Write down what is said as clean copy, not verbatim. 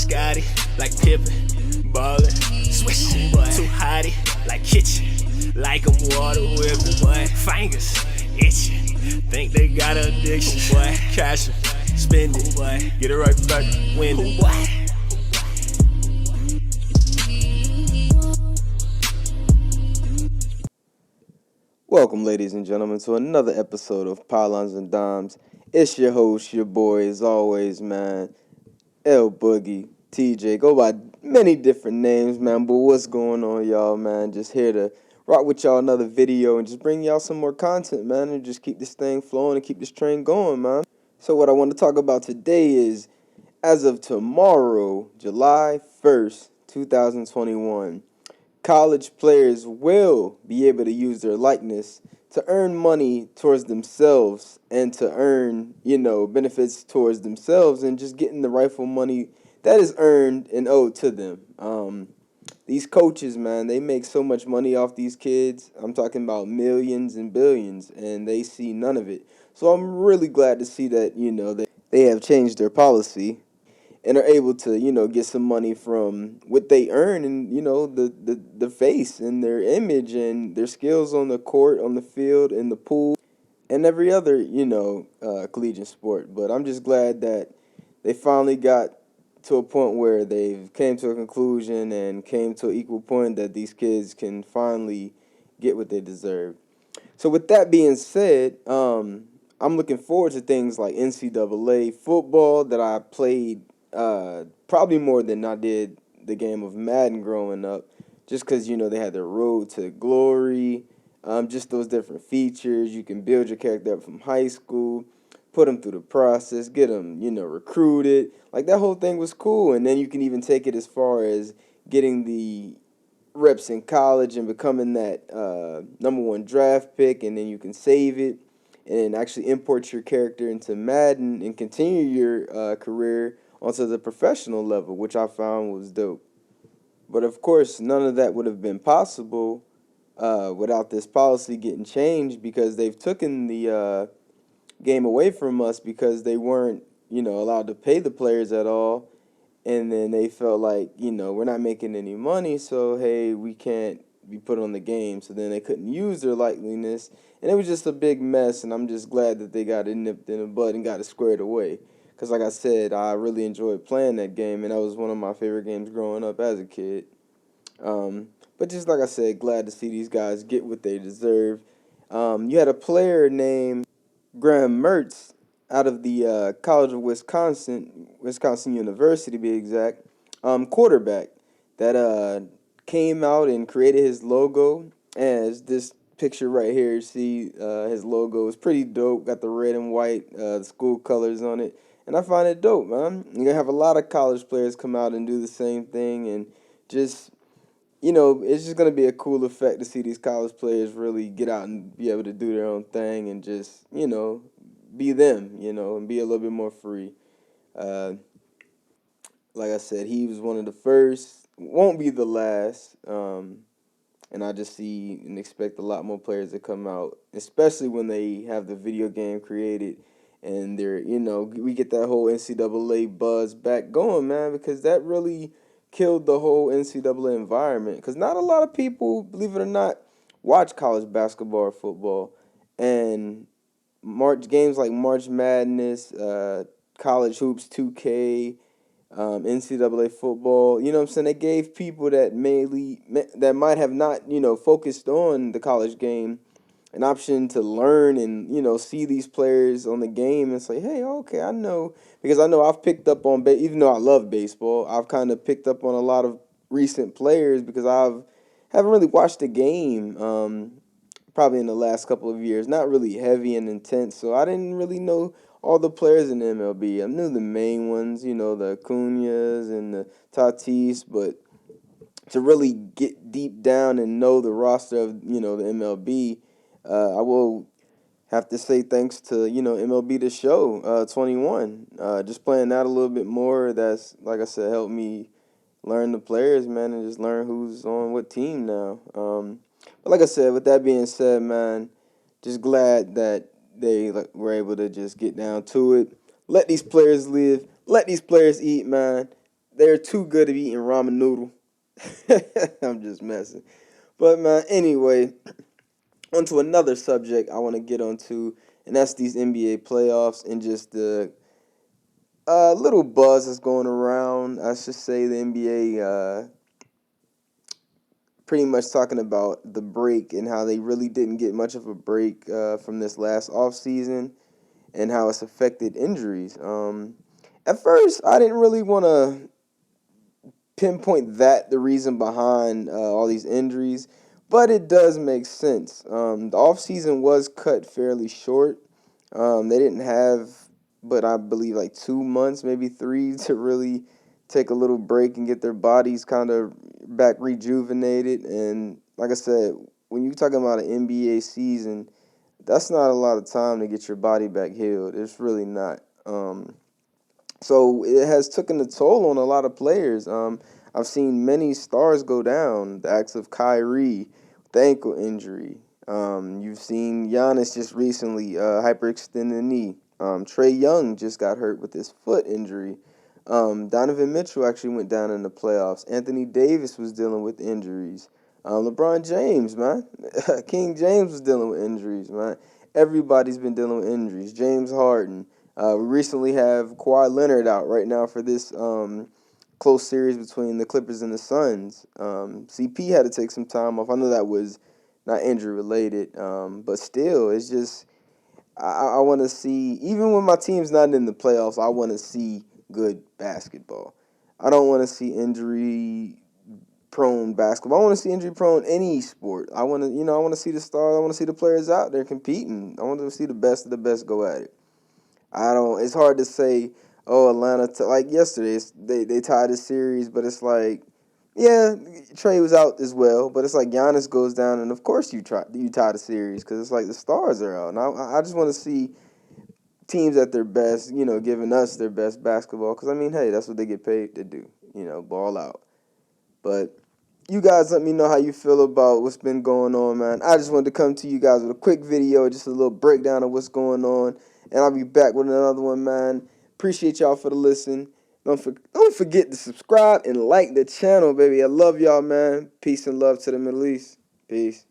Scotty, like Pippen, ballin', switch, boy. Too hotty, like kitchen, like I'm water whipping, boy. Fingers itching, think they got addiction, boy. Cash it, spend it, boy. Get it right back, win it, boy. Welcome, ladies and gentlemen, to another episode of Pylons and Dimes. It's your host, your boy, as always, man, L Boogie, TJ. Go by many different names, man, but what's going on, y'all, man? Just here to rock with y'all another video and just bring y'all some more content, man, and just keep this thing flowing and keep this train going, man. So what I want to talk about today is, as of tomorrow, July 1st, 2021, college players will be able to use their likeness to earn money towards themselves and to earn, benefits towards themselves and just getting the rightful money that is earned and owed to them. These coaches, man, they make so much money off these kids. I'm talking about millions and billions, and they see none of it. So I'm really glad to see that, they have changed their policy and are able to, get some money from what they earn and, the face and their image and their skills on the court, on the field, in the pool, and every other, collegiate sport. But I'm just glad that they finally got to a point where they've came to a conclusion and came to an equal point that these kids can finally get what they deserve. So with that being said, I'm looking forward to things like NCAA football that I played probably more than I did the game of Madden growing up, just because, they had the road to glory, just those different features. You can build your character up from high school, put them through the process, get them, recruited. Like, that whole thing was cool. And then you can even take it as far as getting the reps in college and becoming that number one draft pick, and then you can save it and actually import your character into Madden and continue your career onto the professional level, which I found was dope. But of course, none of that would have been possible without this policy getting changed, because they've taken the game away from us because they weren't, allowed to pay the players at all. And then they felt like, we're not making any money, so hey, we can't be put on the game. So then they couldn't use their likeliness, and it was just a big mess. And I'm just glad that they got it nipped in the bud and got it squared away. Because like I said, I really enjoyed playing that game, and that was one of my favorite games growing up as a kid. But just like I said, glad to see these guys get what they deserve. You had a player named Graham Mertz out of the College of Wisconsin University to be exact, quarterback, that came out and created his logo. As this picture right here, you see his logo is pretty dope. Got the red and white, the school colors on it. And I find it dope, man. You're going to have a lot of college players come out and do the same thing. And just, it's just going to be a cool effect to see these college players really get out and be able to do their own thing and just, be them, and be a little bit more free. Like I said, he was one of the first, won't be the last. And I just see and expect a lot more players to come out, especially when they have the video game created. And they're, we get that whole NCAA buzz back going, man, because that really killed the whole NCAA environment. Because not a lot of people, believe it or not, watch college basketball or football. And games like March Madness, College Hoops 2K, NCAA football, what I'm saying? They gave people that might have not, focused on the college game an option to learn and, see these players on the game and say, hey, okay, I know. Because I know I've picked up on, even though I love baseball, I've kind of picked up on a lot of recent players because haven't really watched the game probably in the last couple of years. Not really heavy and intense, so I didn't really know all the players in the MLB. I knew the main ones, the Acuñas and the Tatis, but to really get deep down and know the roster of, the MLB, I will have to say thanks to, MLB The Show 21. Just playing that a little bit more, that's, like I said, helped me learn the players, man, and just learn who's on what team now. But like I said, with that being said, man, just glad that they were able to just get down to it. Let these players live. Let these players eat, man. they're too good at eating ramen noodle. I'm just messing. But man, anyway, onto another subject I want to get onto, and that's these NBA playoffs and just the little buzz that's going around. I should say the NBA pretty much talking about the break and how they really didn't get much of a break from this last off season and how it's affected injuries. At first, I didn't really want to pinpoint that the reason behind all these injuries, but it does make sense. The offseason was cut fairly short. They didn't have, but I believe like 2 months, maybe three, to really take a little break and get their bodies kind of back rejuvenated. And like I said, when you're talking about an NBA season, that's not a lot of time to get your body back healed. It's really not. So it has taken a toll on a lot of players. I've seen many stars go down. The acts of Kyrie, the ankle injury. You've seen Giannis just recently hyperextend the knee. Trae Young just got hurt with his foot injury. Donovan Mitchell actually went down in the playoffs. Anthony Davis was dealing with injuries. LeBron James, man. King James was dealing with injuries, man. Everybody's been dealing with injuries. James Harden. We recently have Kawhi Leonard out right now for this close series between the Clippers and the Suns. CP had to take some time off. I know that was not injury related, but still, it's just I want to see, even when my team's not in the playoffs, I want to see good basketball. I don't want to see injury prone basketball. I want to see injury prone any sport. I want to, I want to see the stars. I want to see the players out there competing. I want to see the best of the best go at it. It's hard to say, oh, Atlanta, like yesterday, they tied the series, but it's like, yeah, Trey was out as well, but it's like Giannis goes down, and of course you tie the series because it's like the stars are out. And I just want to see teams at their best, giving us their best basketball because, I mean, hey, that's what they get paid to do, ball out. But you guys let me know how you feel about what's been going on, man. I just wanted to come to you guys with a quick video, just a little breakdown of what's going on. And I'll be back with another one, man. Appreciate y'all for the listen. Don't forget to subscribe and like the channel, baby. I love y'all, man. Peace and love to the Middle East. Peace.